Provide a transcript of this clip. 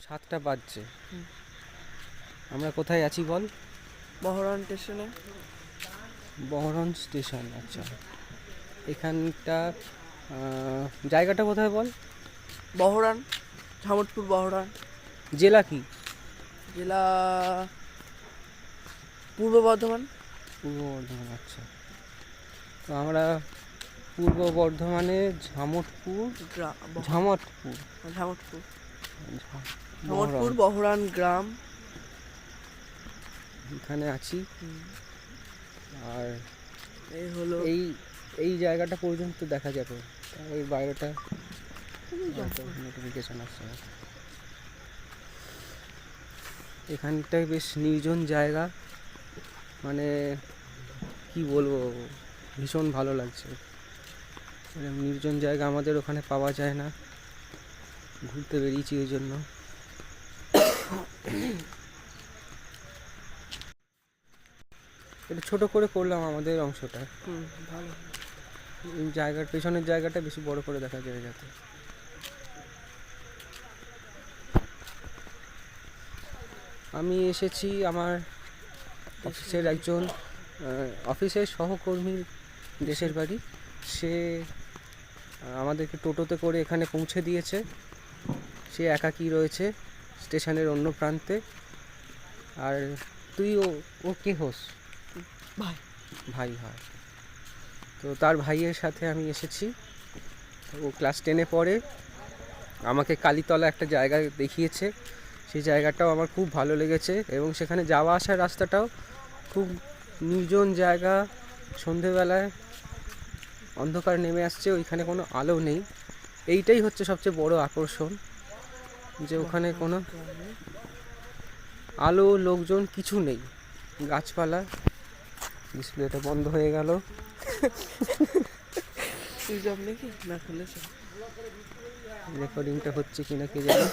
7টা বাজছে। আমরা কোথায় আছি বল? বহরন স্টেশনে। বহরন স্টেশন, আচ্ছা। এখানটা জায়গাটা কোথায় বল? বহরন, ঝামটপুর বহরন। জেলা কি? জেলা পূর্ব বর্ধমান। পূর্ব বর্ধমান, আচ্ছা। তো আমরা পূর্ব বর্ধমানে ঝামটপুর ঝামটপুর ঝামটপুর বহরন বহরন গ্রাম এখানে আছি। আর এই হলো এই এই জায়গাটা পর্যন্ত দেখা যাবে, এই বাইরেটা নোটিফিকেশন আসছে। এখানটায় বেশ নির্জন জায়গা, মানে কি বলবো, ভীষণ ভালো লাগছে। নির্জন জায়গা আমাদের ওখানে পাওয়া যায় না, ঘুরতে বেরিয়েছি ওই জন্য। এটা ছোট করে করলাম আমাদের অংশটা, ভালো। জায়গার পেছনের জায়গাটা বেশি বড় করে দেখা যায় যাতে। আমি এসেছি আমার অফিসের একজন অফিসের সহকর্মীর দেশের বাড়ি। সে আমাদেরকে টোটোতে করে এখানে পৌঁছে দিয়েছে। সে একাকী রয়েছে স্টেশনের অন্য প্রান্তে। আর তুই ও কে হোস? ভাই হয়। তো তার ভাইয়ের সাথে আমি এসেছি। ও ক্লাস 10-এ পড়ে। আমাকে কালীতলা একটা জায়গা দেখিয়েছে, সেই জায়গাটাও আমার খুব ভালো লেগেছে এবং সেখানে যাওয়া আসার রাস্তাটাও খুব নির্জন জায়গা। সন্ধেবেলায় অন্ধকার নেমে আসছে, ওইখানে কোনো আলো নেই। এইটাই হচ্ছে সবচেয়ে বড় আকর্ষণ, যে ওখানে কোনো আলো লোকজন কিছু নেই, গাছপালা। ডিসপ্লেটা বন্ধ হয়ে গেল। রেকর্ডিংটা হচ্ছে কিনা কে জানে।